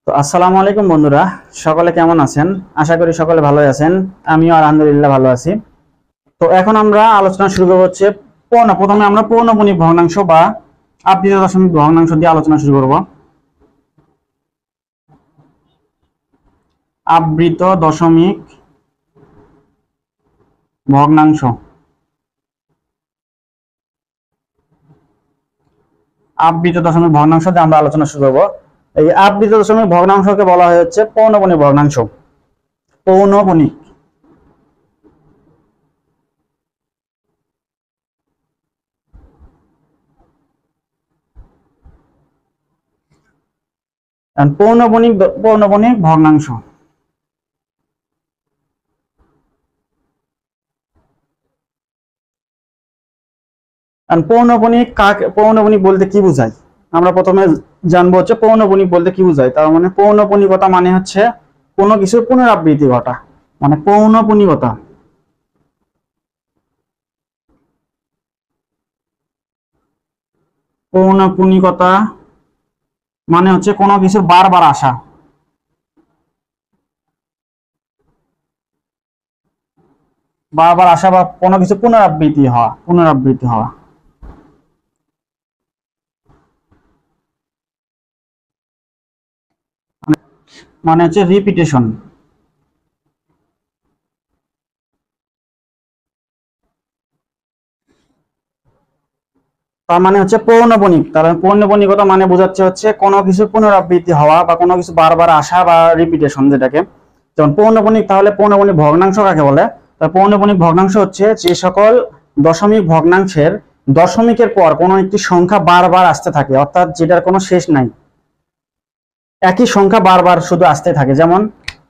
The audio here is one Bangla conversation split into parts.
তো আসসালামু আলাইকুম বন্ধুরা, সকলে কেমন আছেন? আশা করি সকলে ভালোই আছেন। আমিও আলহামদুলিল্লাহ ভালো আছি। তো এখন আমরা আলোচনা শুরু করব হচ্ছে প্রথমে আমরা পৌনঃপুনিক ভগ্নাংশ বা আবৃত দশমিক ভগ্নাংশ দিয়ে আলোচনা শুরু করব। আবৃত দশমিক ভগ্নাংশ। আবৃত দশমিক ভগ্নাংশ দিয়ে আমরা আলোচনা শুরু করব। এই আবৃত দশমিক ভগ্নাংশকে বলা হয় হচ্ছে পৌনঃপুনিক ভগ্নাংশ। পৌনঃপুনিক পৌনঃপুনিক ভগ্নাংশ। পৌনঃপুনিক বলতে কি বোঝায় আমরা প্রথমে জানবো হচ্ছে পৌনঃপুনিক বলতে কি বোঝায়। তার মানে পৌনঃপুনিকতা মানে হচ্ছে কোনো কিছুর পুনরাবৃত্তি ঘটা, মানে পৌনঃপুনিকতা। পৌনঃপুনিকতা মানে হচ্ছে কোনো কিছুর বারবার আসা, বা কোনো কিছু পুনরাবৃত্তি হওয়া। মানে হচ্ছে রিপিটেশন। তার মানে হচ্ছে পৌনঃপুনিক। তার পৌনঃপুনিকতা মানে বোঝাচ্ছে হচ্ছে কোনো কিছু পুনরাবৃত্তি হওয়া বা কোনো কিছু বারবার আসা বা রিপিটেশন, যেটাকে যেমন পৌনঃপুনিক। তাহলে পৌনঃপুনিক ভগ্নাংশ কাকে বলে? তার পৌনঃপুনিক ভগ্নাংশ হচ্ছে যে সকল দশমিক ভগ্নাংশের দশমিকের পর কোনো একটি সংখ্যা বারবার আসতে থাকে, অর্থাৎ যেটার কোনো শেষ নাই, একই সংখ্যা বারবার শুধু আসতে থাকে। যেমন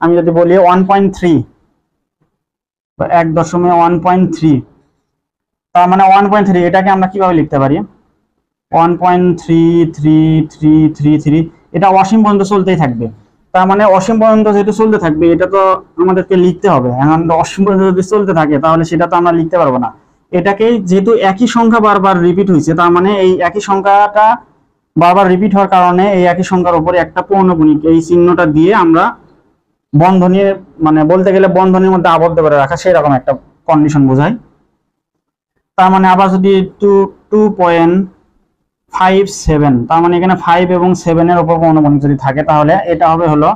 আমি যদি বলি 1.3 বা 1.1.3, তার মানে 1.3 এটাকে আমরা কিভাবে লিখতে পারি? 1.333333, এটা অসীম পর্যন্ত চলতেই থাকবে। তার মানে অসীম পর্যন্ত যেহেতু চলতে থাকবে, এটা তো আমাদেরকে লিখতে হবে। এখন অসীম পর্যন্ত যদি চলতে থাকে তাহলে সেটা তো আমরা লিখতে পারবো না। এটাকে যেহেতু একই সংখ্যা বারবার রিপিট হয়েছে, তার মানে এই একই সংখ্যাটা বারবার রিপিট হওয়ার কারণে এই একই সংখ্যার উপরে একটা পৌনঃপুনিক, এই চিহ্নটা দিয়ে আমরা বন্ধনী, মানে বলতে গেলে বন্ধনীর মধ্যে আবদ্ধ করে রাখা, সেই রকম একটা কন্ডিশন বোঝায়। তার মানে আবার যদি 2.57, তার মানে এখানে 5 এবং 7 এর উপর পৌনঃপুনিক যদি থাকে, তাহলে এটা হবে হলো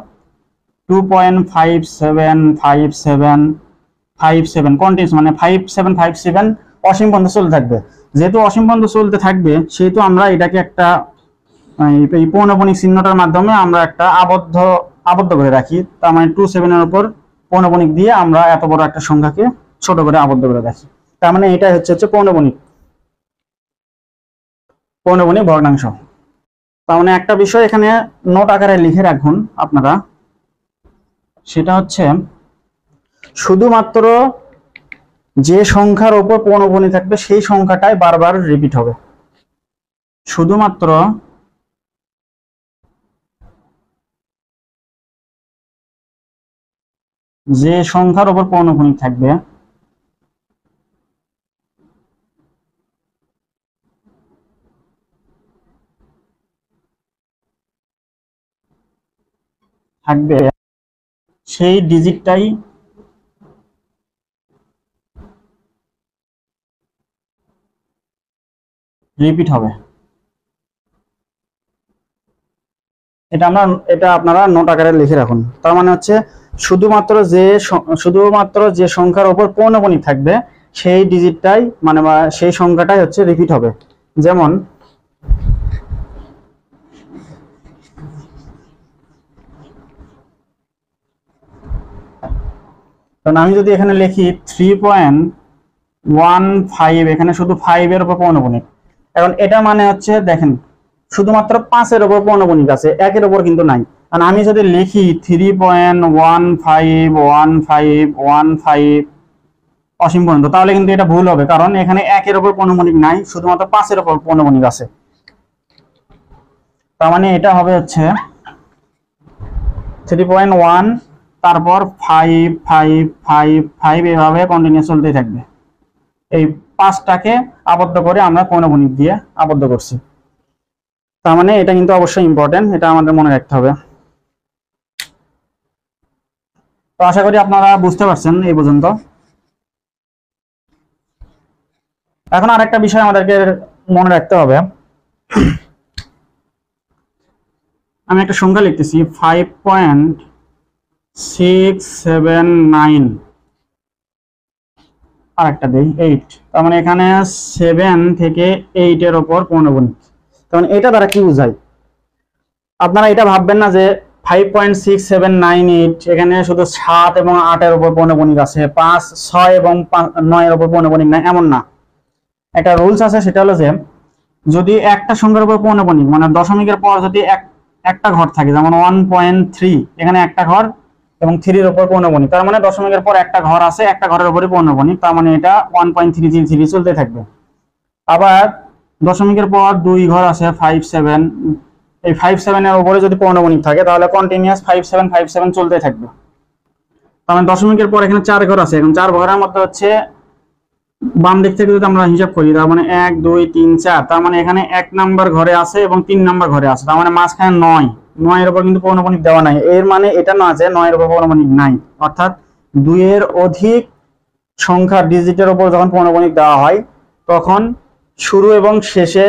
2.575757 কন্টিনিউয়াস, মানে 5757 অসীম পর্যন্ত চলতে থাকবে। যেহেতু অসীম পর্যন্ত চলতে থাকবে, সেহেতু আমরা এটাকে একটা এই পৌনঃপুনিক চিহ্নটার মাধ্যমে আমরা একটা আবদ্ধ করে রাখি। তার মানে 27 এর উপর পৌনঃপুনিক দিয়ে আমরা এত বড় একটা সংখ্যাকে ছোট করে আবদ্ধ করে রাখি। তার মানে এটা হচ্ছে পৌনঃপুনিক ভগ্নাংশ। তার মানে একটা বিষয় এখানে নোট আকারে লিখে রাখুন আপনারা, সেটা হচ্ছে শুধুমাত্র যে সংখ্যার উপর পৌনঃপুনিক থাকবে সেই সংখ্যাটাই বারবার রিপিট হবে। শুধুমাত্র যে সংখ্যার উপর পৌনঃপুনিক থাকবে সেই ডিজিটটাই রিপিট হবে। এটা আপনারা নোট আকারে লিখে রাখুন। তার মানে হচ্ছে শুধুমাত্র যে সংখ্যার উপর পৌনঃপুনিক থাকবে সেই ডিজিটটাই, মানে সেই সংখ্যাটাই হচ্ছে রিপিট হবে। যেমন আমি যদি এখানে লিখি 3.15, এখানে শুধু 5 এর উপর পৌনঃপুনিক। এখন এটা মানে হচ্ছে দেখেন শুধুমাত্র 5 এর উপর পৌনঃপুনিক আছে, 1 এর উপর কিন্তু নাই। আর আমি যদি লিখি 3.151515 অসীম পর্যন্ত, তাহলে কিন্তু এটা ভুল হবে, কারণ এখানে 1 এর উপর পৌনঃপুনিক নাই, শুধুমাত্র 5 এর উপর পৌনঃপুনিক আছে। তার মানে এটা হবে হচ্ছে 3.1, তারপর 5 এভাবে কন্টিনিউয়াস চলতেই থাকবে। এই 5টাকে আবদ্ধ করে আমরা পৌনঃপুনিক দিয়ে আবদ্ধ করছি। তার মানে এটা কিন্তু অবশ্যই ইম্পর্টেন্ট, এটা আমাদের মনে রাখতে হবে। তো আশা করি আপনারা বুঝতে পারছেন এই পর্যন্ত। এখন আরেকটা বিষয় আমাদেরকে মনে রাখতে হবে, আমি একটা সংখ্যা লিখতেছি 5.679, আর একটা দেই 8। তার মানে এখানে 7 থেকে 8 এর উপর পৌনঃপুনিক। তখন এটা দ্বারা কি বোঝায়? আপনারা এটা ভাববেন না যে 5.6798 এখানে শুধু 7 এবং 8 এর উপর পৌনঃপুনিক আছে, 5, 6 এবং 9 এর উপর পৌনঃপুনিক নাই, এমন না। একটা রুলস আছে, সেটা হলো যে যদি একটা সংখ্যার উপর পৌনঃপুনিক মানে দশমিকের পর যদি একটা ঘর থাকে, যেমন 1.3 এখানে একটা ঘর এবং 3 এর উপর পৌনঃপুনিক, তার মানে দশমিকের পর একটা ঘর আছে, একটা ঘরের উপরই পৌনঃপুনিক, তার মানে এটা 1.333 চলতে থাকবে। আবার দশমিকের পর 2 ঘর আছে 5.7, এই 5.7 এর উপরে যদি পৌনঃপুনিক থাকে তাহলে কন্টিনিউয়াস 5.7 চলতে থাকবে। তার মানে দশমিকের পর এখানে 4 ঘর আছে, এখন 4 ঘরের মধ্যে হচ্ছে বাম দিক থেকে যদি আমরা হিসাব করি, তার মানে 1 2 3 4, তার মানে এখানে 1 নাম্বার ঘরে আছে এবং 3 নাম্বার ঘরে আছে, তার মানে মাঝখানে 9 এর উপর কিন্তু পৌনঃপুনিক দেওয়া নাই। এর মানে এটা না যে 9 এর উপর পৌনঃপুনিক নাই, অর্থাৎ 2 এর অধিক সংখ্যা ডিজিটের উপর যখন পৌনঃপুনিক দেওয়া হয় তখন শুরু এবং শেষে,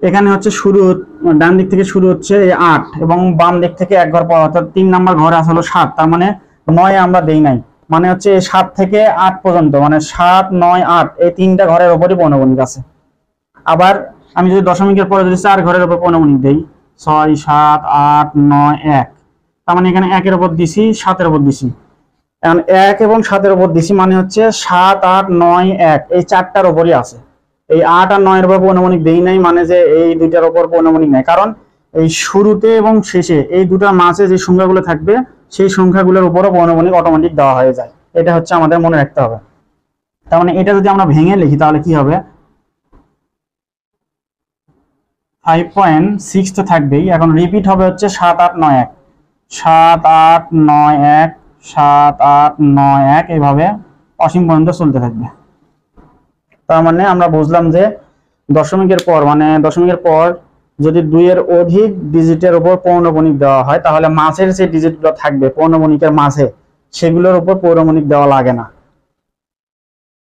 এখানে হচ্ছে শুরু ডান দিক থেকে শুরু হচ্ছে এই 8 এবং বাম দিক থেকে এক ঘর পর অর্থাৎ 3 নাম্বার ঘরে আছে হলো 7, তার মানে 9 আমরা দেই নাই, মানে হচ্ছে 7 থেকে 8 পর্যন্ত, মানে 7 9 8 এই তিনটা ঘরের উপরই পৌনঃপুনিক আছে। আবার আমি যদি দশমিকের পরে যদি 4 ঘরের উপর পৌনঃপুনিক দেই, 6 7 8 9 1, তার মানে এখানে 1 এর উপর দিছি 7 এর উপর দিছি, এখন 1 এবং 7 এর উপর দিছি, মানে হচ্ছে 7 8 9 1 এই চারটার উপরই আছে। এই 8 আর 9 এর উপর পৌনঃপুনিক দেই নাই মানে যে এই দুইটার উপর পৌনঃপুনিক নাই, কারণ এই শুরুতে এবং শেষে এই দুটার মাঝে যে সংখ্যাগুলো থাকবে সেই সংখ্যাগুলোর উপরও পৌনঃপুনিক অটোমেটিক দেওয়া হয়ে যায়। এটা হচ্ছে আমাদের মনে রাখতে হবে। তার মানে এটা যদি আমরা ভেঙে লিখি তাহলে কি হবে, 5.6 তো থাকবেই, এখন রিপিট হবে হচ্ছে 7 8 9 1, 7 8 9 1, 7 8 9 1, এইভাবে অসীম পর্যন্ত চলতে থাকবে। তার মানে আমরা বুঝলাম যে দশমিকের পর মানে দশমিকের পর যদি 2 এর অধিক ডিজিটের উপর পৌনঃপুনিক দেওয়া হয় তাহলে মাঝের যে ডিজিটগুলো থাকবে পৌনঃপুনিকের মাঝে সেগুলোর উপর পৌনঃপুনিক দেওয়া লাগে না,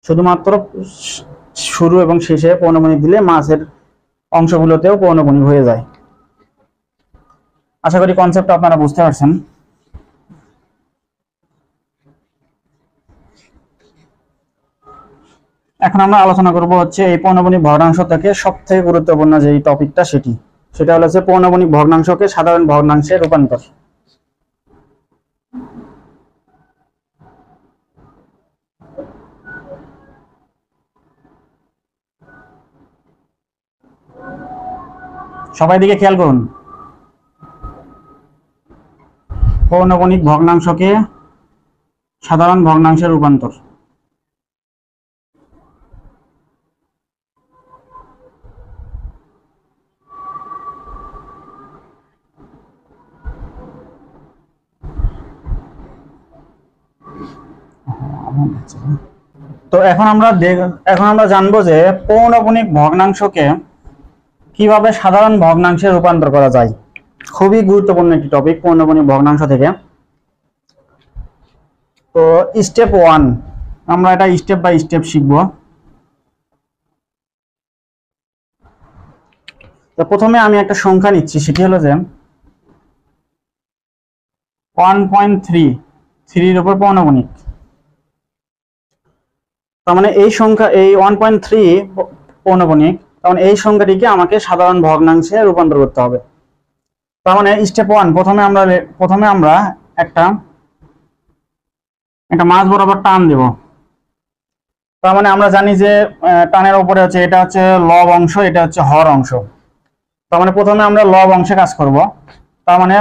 শুধুমাত্র শুরু এবং শেষে পৌনঃপুনিক দিলে মাঝের অংশগুলোতেও পৌনঃপুনিক হয়ে যায়। আশা করি কনসেপ্টটা আপনারা বুঝতে পারছেন। এখন আমরা আলোচনা করব হচ্ছে এই পৌনঃপুনিক ভগ্নাংশ থেকে সবথেকে গুরুত্বপূর্ণ যে টপিকটা সেটা হলো যে পৌনঃপুনিক ভগ্নাংশকে সাধারণ ভগ্নাংশে রূপান্তর। সবাই দিকে খেয়াল করুন, পৌনঃপুনিক ভগ্নাংশকে সাধারণ ভগ্নাংশে রূপান্তর। তো এখন আমরা জানবো যে পৌনঃপুনিক ভগ্নাংশকে কিভাবে সাধারণ ভগ্নাংশে রূপান্তর করা যায়। খুবই গুরুত্বপূর্ণ একটি টপিক পৌনঃপুনিক ভগ্নাংশ থেকে। তো স্টেপ 1 আমরা এটা স্টেপ বাই স্টেপ শিখবো। তো প্রথমে আমি একটা সংখ্যা নিচ্ছি, সেটি হলো যে 1.3 এর উপর পৌনঃপুনিক। তার মানে এই সংখ্যা এই 1.3 পৌনঃপুনিক, তখন এই সংখ্যাটিকে আমাকে সাধারণ ভগ্নাংশে রূপান্তর করতে হবে। তার মানে স্টেপ 1 প্রথমে আমরা একটা মাঝ বরাবর টান দেব। তার মানে আমরা জানি যে টানের উপরে হচ্ছে এটা হচ্ছে লব অংশ, এটা হচ্ছে হর অংশ। তার মানে প্রথমে আমরা লব অংশে কাজ করব। তার মানে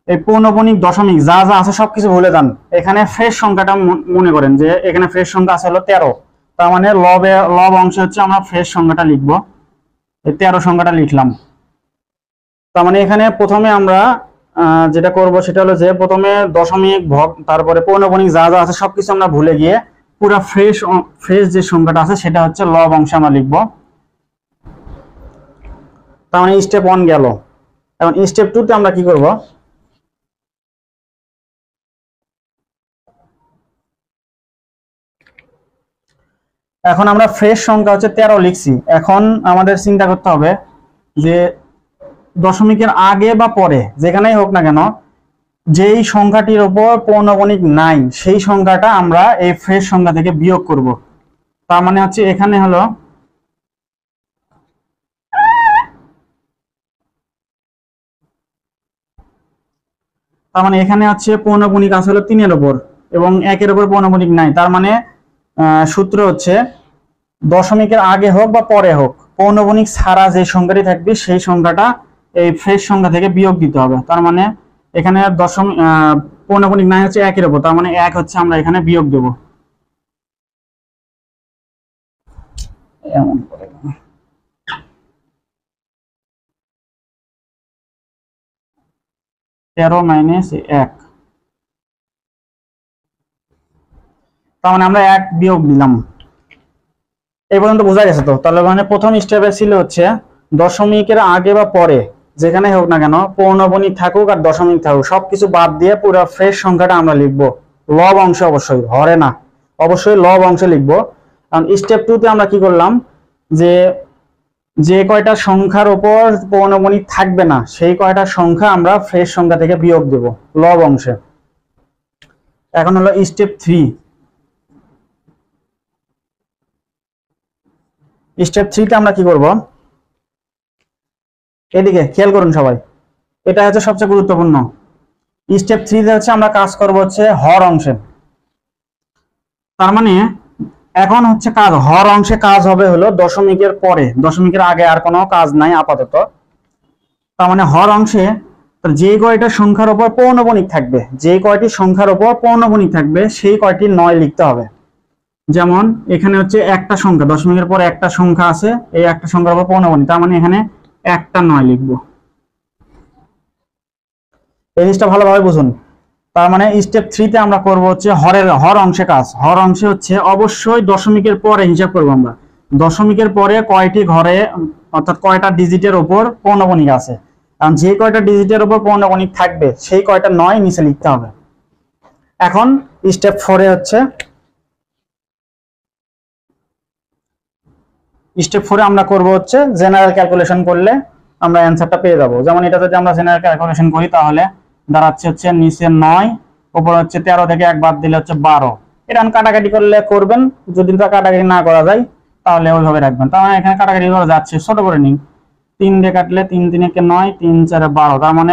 এই পৌনঃপুনিক দশমিক যা যা আছে সবকিছু ভুলে যান, এখানে ফ্রেশ সংখ্যাটা মনে করেন যে এখানে ফ্রেশ সংখ্যা আছে হলো 13। তার মানে লব অংশে হচ্ছে আমরা ফ্রেশ সংখ্যাটা লিখবো, এই 13 সংখ্যাটা লিখলাম। তার মানে এখানে প্রথমে আমরা যেটা করব সেটা হলো যে প্রথমে দশমিক তারপরে পৌনঃপুনিক যা যা আছে সবকিছু আমরা ভুলে গিয়ে পুরো ফ্রেশ যে সংখ্যাটা আছে সেটা হচ্ছে লব অংশে আমরা লিখব। তার মানে স্টেপ 1 গেল। এখন স্টেপ 2 তে আমরা কি করব, এখন আমরা ফ্রেশ সংখ্যা হচ্ছে 13 লিখছি। এখন আমাদের চিন্তা করতে হবে যে দশমিকের আগে বা পরে যেখানেই হোক না কেন যেই সংখ্যাটির উপর পৌনঃপুনিক নাই সেই সংখ্যাটা আমরা এই ফ্রেশ সংখ্যা থেকে বিয়োগ করব। তার মানে হচ্ছে এখানে হলো তার মানে এখানে হচ্ছে পৌনঃপুনিক আছে হলো 3 এর উপর এবং 1 এর উপর পৌনঃপুনিক নাই। তার মানে সূত্র হচ্ছে দশমিকের আগে হোক বা পরে হোক পৌনঃপুনিক ছাড়া যে সংখ্যাটি থাকবে সেই সংখ্যাটা এই ফ্রেশ সংখ্যা থেকে বিয়োগ দিতে হবে। তার মানে এখানে পৌনঃপুনিক নাই হচ্ছে 1 এর উপর, তার মানে 1 হচ্ছে আমরা এখানে বিয়োগ দেব। এমন করে 13 মাইনাস 1, তার মানে আমরা 1 বিয়োগ দিলাম। এই পর্যন্ত বোঝা গেছে তো? তাহলে মানে প্রথম স্টেপে ছিল হচ্ছে দশমিকের আগে বা পরে যেখানে হোক না কেন পৌনঃপুনিক থাকুক আর দশমিক থাকুক সবকিছু বাদ দিয়ে পুরো ফ্রেশ সংখ্যাটা আমরা লিখবো লব অংশে, অবশ্যই হরে না, অবশ্যই লব অংশে লিখবো। কারণ স্টেপ 2 তে আমরা কি করলাম যে যে কয়টা সংখ্যার উপর পৌনঃপুনিক থাকবে না সেই কয়টা সংখ্যা আমরা ফ্রেশ সংখ্যা থেকে বিয়োগ দেব লব অংশে। এখন হলো স্টেপ 3। স্টেপ 3 তে আমরা কি করব, এদিকে খেয়াল করুন সবাই, এটা হচ্ছে সবচেয়ে গুরুত্বপূর্ণ। স্টেপ 3 তে হচ্ছে আমরা কাজ করব হচ্ছে হর অংশে। তার মানে এখন হচ্ছে কাজ হর অংশে কাজ হবে হলো দশমিকের পরে, দশমিকের আগে আর কোনো কাজ নাই আপাতত। তার মানে হর অংশে যে কয়টা সংখ্যার উপর পৌনঃপুনিক থাকবে, যে কয়টি সংখ্যার উপর পৌনঃপুনিক থাকবে সেই কয়টি 9 লিখতে হবে। যেমন এখানে হচ্ছে একটা সংখ্যা, দশমিকের পর একটা সংখ্যা আছে, এই একটা সংখ্যার উপর পৌনঃপুনিক, তার মানে এখানে একটা 9 লিখবো। এই জিনিসটা ভালোভাবে বুঝুন। তার মানে স্টেপ 3 তে আমরা করব হচ্ছে হর অংশে কাজ। হর অংশে হচ্ছে অবশ্যই দশমিকের পরে হিসাব করব আমরা দশমিকের পরে কয়টি ঘরে অর্থাৎ কয়টা ডিজিটের উপর পৌনঃপুনিক আছে, কারণ যে কয়টা ডিজিটের উপর পৌনঃপুনিক থাকবে সেই কয়টা 9 নিচে লিখতে হবে। এখন স্টেপ 4 এ হচ্ছে স্টেপ 4 এ আমরা করব হচ্ছে জেনারেল ক্যালকুলেশন করলে আমরা অ্যানসারটা পেয়ে যাব। যেমন এটা যদি আমরা জেনারেল ক্যালকুলেশন করি তাহলে দাঁড়াচ্ছে হচ্ছে নিচে 9, উপর হচ্ছে 13 থেকে 1 বাদ দিলে হচ্ছে 12। এটা কাটাকাটি করলে করবেন, যদি তা কাটাকাটি না করা যায় তাহলে ওইভাবে রাখবেন। তার মানে এখানে কাটাকাটি করা যাচ্ছে, ছোট করে নিন। 3 দিয়ে কাটলে 3 3 একে 9, 3 4 12, তার মানে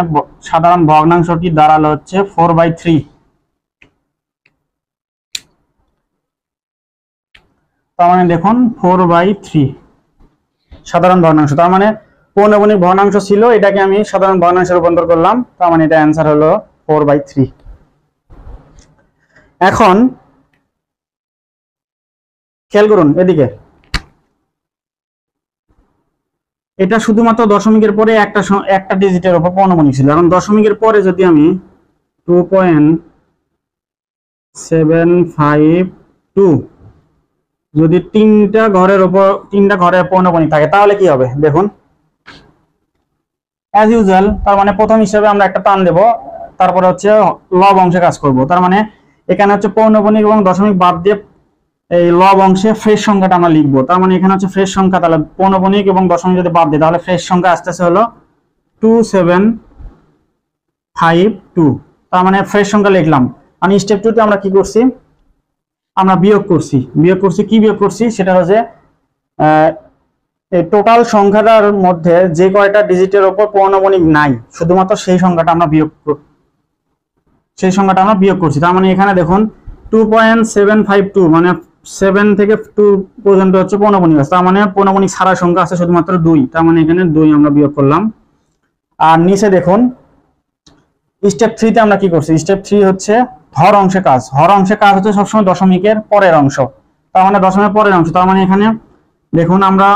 সাধারণ ভগ্নাংশটি দাঁড়ালো হচ্ছে 4/3। তার মানে দেখুন 4/3 সাধারণ ভগ্নাংশ। তার মানে পৌনঃপুনিক ভগ্নাংশ ছিল, এটাকে আমি সাধারণ ভগ্নাংশে রূপান্তর করলাম, তার মানে এটা অ্যান্সার হলো 4/3। এখন খেয়াল করুন এদিকে, এটা শুধুমাত্র দশমিকের পরে একটা ডিজিটের উপর পৌনঃপুনিক ছিল। এখন দশমিকের পরে যদি আমি 2.752 যদি তিনটা ঘরের পৌনঃপুনিক থাকে তাহলে কি হবে দেখুন। অ্যাজ ইউজুয়াল, তার মানে প্রথম হিসাবে আমরা একটা টান দেব, তারপরে হচ্ছে লব অংশে কাজ করব। তার মানে এখানে হচ্ছে পৌনঃপুনিক এবং দশমিক বাদ দিয়ে এই লব অংশে ফ্রেশ সংখ্যাটা আমরা লিখবো। তার মানে এখানে হচ্ছে ফ্রেশ সংখ্যা, তাহলে পৌনঃপুনিক এবং দশমিক যদি বাদ দিই তাহলে ফ্রেশ সংখ্যা আসতেছে হলো 2752। তার মানে ফ্রেশ সংখ্যা লিখলাম। আমি স্টেপ 2 তে আমরা কি করছি, আমরা বিয়োগ করছি। কি বিয়োগ করছি সেটা হচ্ছে এই টোটাল সংখ্যাটার মধ্যে যে কয়টা ডিজিটের উপর পৌনঃপুনিক নাই শুধুমাত্র সেই সংখ্যাটা আমরা বিয়োগ করছি। তার মানে এখানে দেখুন 2.752 মানে 7 থেকে 2 পর্যন্ত হচ্ছে পৌনঃপুনিক আছে, তার মানে পৌনঃপুনিক ছাড়া সংখ্যা আছে শুধুমাত্র 2, তার মানে এখানে 2 আমরা বিয়োগ করলাম। আর নিচে দেখুন স্টেপ 3 তে আমরা কি করছি, স্টেপ 3 হচ্ছে হর অংশে কাজ। হর অংশে কাজ হচ্ছে সবসময় দশমিকের পরের অংশ, তার মানে দশমিকের পরের অংশ। তার মানে এখানে দেখুন আমরা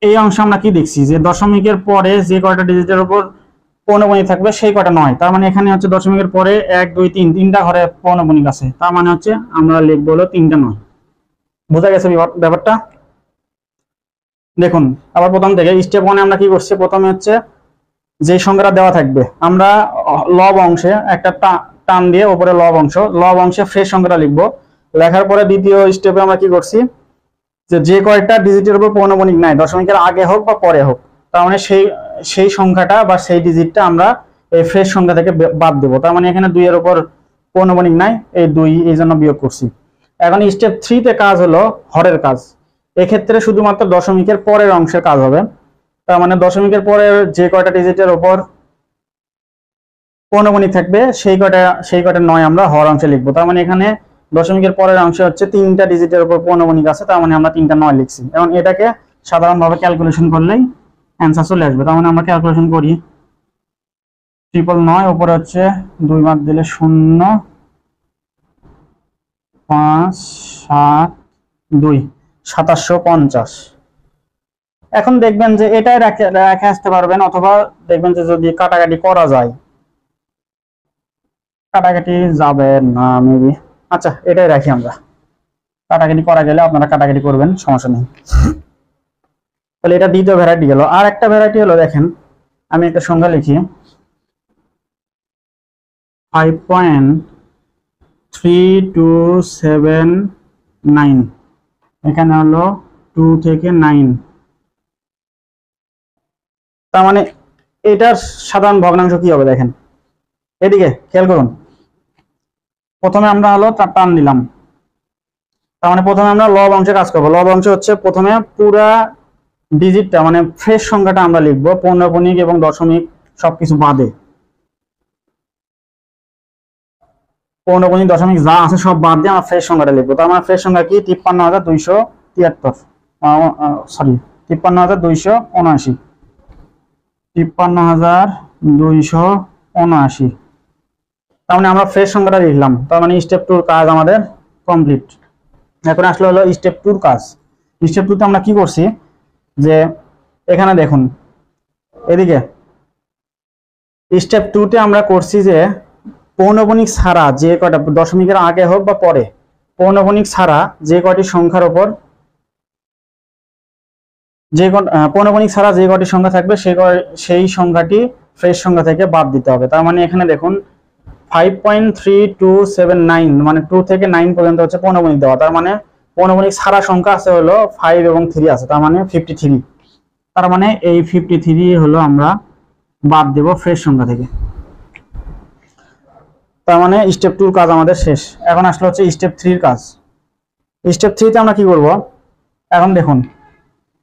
এই অংশে আমরা কি দেখছি যে দশমিকের পরে যে কয়টা ডিজিটের উপর পৌনঃপুনিক থাকবে সেই কয়টা 9, তার মানে এখানে হচ্ছে দশমিকের পরে 1 2 3 তিনটা ঘরে পৌনঃপুনিক আছে, তার মানে হচ্ছে আমরা লিখবো হলো 3টা 9। বোঝা গেছে ব্যাপারটা? দেখুন আবার প্রথম থেকে স্টেপ 1 এ আমরা কি করছি, প্রথমে হচ্ছে যে সংখ্যাটা দেওয়া থাকবে আমরা লব অংশে একটা টান দিয়ে উপরে লব অংশে ফ্রেশ সংখ্যাটা লিখবো। লেখার পরে দ্বিতীয় স্টেপে আমরা কি করছি, যে কয়টা ডিজিটের উপর পৌনঃপুনিক নাই, দশমিকের আগে হোক বা পরে হোক, তার মানে সেই সেই সংখ্যাটা বা সেই ডিজিটটা আমরা এই ফ্রেশ সংখ্যা থেকে বাদ দেবো। তার মানে এখানে 2 এর উপর পৌনঃপুনিক নাই, এই 2 এই জন্য বিয়োগ করছি। এখন স্টেপ 3 তে কাজ হলো হরের কাজ। এক্ষেত্রে শুধুমাত্র দশমিকের পরের অংশের কাজ হবে। তার মানে দশমিকের পরের যে কয়টা ডিজিটের উপর পৌনঃপুনিক থাকবে সেই কয়টা 9 আমরা হর অংশে লিখবো। তার মানে এখানে দশমিকের পরের অংশে হচ্ছে 3টা ডিজিটের উপর পৌনঃপুনিক আছে, তার মানে আমরা 3টা 9 লিখছি। এখন এটাকে সাধারণভাবে ক্যালকুলেশন করলেই অ্যান্সার চলে আসবে। তার মানে আমরা ক্যালকুলেশন করি, 999 উপরে হচ্ছে 2 মার্ক দিলে 0 5 7 2 2750। এখন দেখবেন যে এটাই রেখে আসতে পারবেন, অথবা দেখবেন যে যদি কাটাকাটি করা যায়, কাটাকাটি যাবে না মেবি, আচ্ছা এটাই রাখি আমরা, কাটাকাটি করা গেলে আপনারা কাটাকাটি করবেন, সমস্যা নেই। তাহলে এটা দ্বিতীয় ভ্যারাইটি গেল। আর একটা ভ্যারাইটি হলো, দেখেন আমি একটা সংখ্যা লিখি, 5.3279, এখানে হলো 2 থেকে 9। তার মানে এটার সাধারণ ভগ্নাংশ কি হবে দেখেন, এদিকে খেয়াল করুন। প্রথমে আমরা হলো টান দিলাম, তার মানে প্রথমে আমরা লব অংশে কাজ করবো। লব অংশ হচ্ছে প্রথমে পুরা ডিজিটটা মানে ফ্রেশ সংখ্যাটা আমরা লিখবো, পৌনঃপুনিক এবং দশমিক সবকিছু বাদে। পৌনঃপুনিক দশমিক যা আছে সব বাদ দিয়ে আমরা ফ্রেশ সংখ্যাটা লিখবো। তার মানে ফ্রেশ সংখ্যা কি, 53273, সরি 53279, 53279। তার মানে আমরা ফ্রেশ সংখ্যাটা লিখলাম। তার মানে স্টেপ 2 কাজ আমাদের কমপ্লিট। এখন আসলে হলো স্টেপ 2 কাজ। স্টেপ 2 তে আমরা কি করছি, যে এখানে দেখুন এদিকে স্টেপ 2 তে আমরা করছি যে পৌনঃপুনিক ছাড়া যে কয়টা, দশমিকের আগে হোক বা পরে, পৌনঃপুনিক ছাড়া যে কয়টি সংখ্যার উপর পৌনঃপুনিক ছাড়া যে কয়টি সংখ্যা থাকবে সেই সংখ্যাটি ফ্রেশ সংখ্যা থেকে বাদ দিতে হবে। তার মানে এখানে দেখুন 5.3279, মানে 2 থেকে 9 পর্যন্ত হচ্ছে পৌনঃপুনিক দেওয়া। তার মানে পৌনঃপুনিক ছাড়া সংখ্যা আছে হলো 5 এবং 3 আছে, তার মানে 53। তার মানে এই 53 হলো আমরা বাদ দেব ফ্রেশ সংখ্যা থেকে। তার মানে স্টেপ 2 কাজ আমাদের শেষ। এখন আসলে হচ্ছে স্টেপ 3 কাজ। স্টেপ 3 তে আমরা কি করব, এখন দেখুন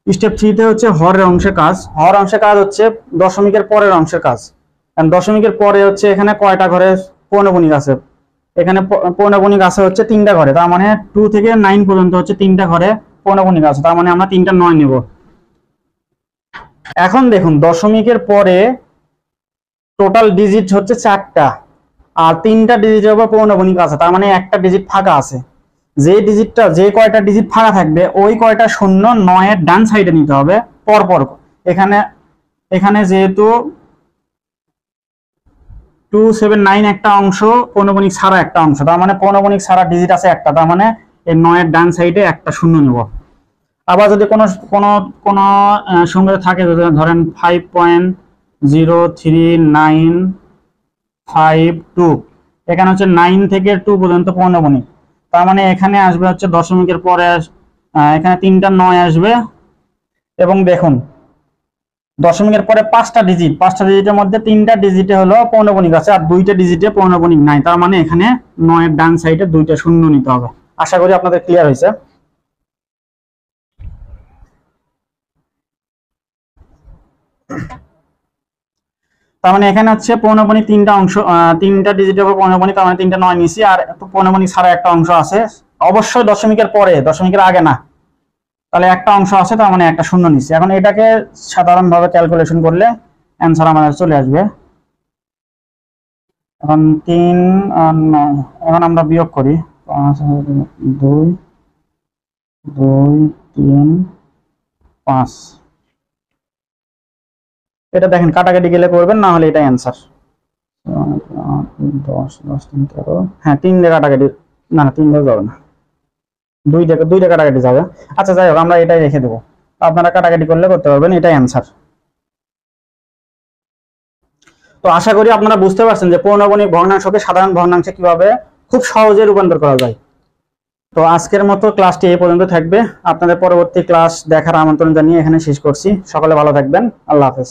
স্টেপ 3 তে হচ্ছে হরের অংশের কাজ। হর অংশের কাজ হচ্ছে দশমিকের পরের অংশের কাজ। কারণ দশমিকের পরে হচ্ছে এখানে কয়টা ঘরে পৌনঃপুনিক আছে, এখানে পৌনঃপুনিক আছে হচ্ছে 3টা ঘরে। তার মানে 2 থেকে 9 পর্যন্ত হচ্ছে 3টা ঘরে পৌনঃপুনিক আছে, তার মানে আমরা 3টা 9 নেব। এখন দেখুন দশমিকের পরে টোটাল ডিজিট হচ্ছে 4টা, আর 3টা ডিজিটের উপর পৌনঃপুনিক আছে, তার মানে একটা ডিজিট ফাঁকা আছে। যে কয়টা ডিজিট ফাঁকা থাকবে ওই কয়টা শূন্য 9 এর ডান সাইডে নিতে হবে পরপর। এখানে যেহেতু 279 একটা অংশ, পৌনঃপুনিক ছাড়া একটা অংশ, তার মানে পৌনঃপুনিক ছাড়া ডিজিট আছে একটা, তার মানে এই 9 এর ডান সাইডে একটা শূন্য নেব। আবার যদি কোনো সংখ্যা থাকে, ধরেন 5.03952, এখানে হচ্ছে 9 থেকে 2 পর্যন্ত পৌনঃপুনিক। তার মানে এখানে আসবে হচ্ছে দশমিকের পরে এখানে 3টা 9 আসবে। এবং দেখুন দশমিকের পরে 5টা ডিজিটের মধ্যে 3টা ডিজিটে হলো পৌনঃপুনিক আছে, আর 2টা ডিজিটে পৌনঃপুনিক নাই। তার মানে এখানে 9 এর ডান সাইডে 2টা শূন্য নিতে হবে। আশা করি আপনাদের ক্লিয়ার হয়েছে। তার মানে এখানে হচ্ছে পৌনঃপুনিক 3টা অংশ, 3টা ডিজিটের উপর পৌনঃপুনিক, তার মানে 3টা 9 নিছি, আর পৌনঃপুনিক ছাড়া একটা অংশ আছে, অবশ্যই দশমিকের পরে, দশমিকের আগে না। তাহলে একটা অংশ আছে, তার মানে একটা শূন্য নিছি। এখন এটাকে সাধারণভাবে ক্যালকুলেশন করলে অ্যান্সার আমাদের চলে আসবে। এখন 3 আর 9, এখন আমরা বিয়োগ করি, 2 2 3 5। এটা দেখেন কাটাকাটি গেলে করবেন, না হলে এটা অ্যান্সার। 10 10 3 13, হ্যাঁ 3 দিয়ে কাটাকাটি, না 3 দিয়ে যাবে না, 2 দিয়ে কাটাকাটি যাবে। আচ্ছা যাই হোক, আমরা এটাই রেখে দেবো, আপনারা কাটাকাটি করলে করতে পারবেন, এটাই অ্যান্সার। তো আশা করি আপনারা বুঝতে পারছেন যে পৌনঃপুনিক ভগ্নাংশকে সাধারণ ভগ্নাংশে কিভাবে খুব সহজে রূপান্তর করা যায়। তো আজকের মতো ক্লাসটি এই পর্যন্ত থাকবে। আপনাদের পরবর্তী ক্লাস দেখার আমন্ত্রণ জানিয়ে এখানে শেষ করছি। সকলে ভালো থাকবেন। আল্লাহ হাফেজ।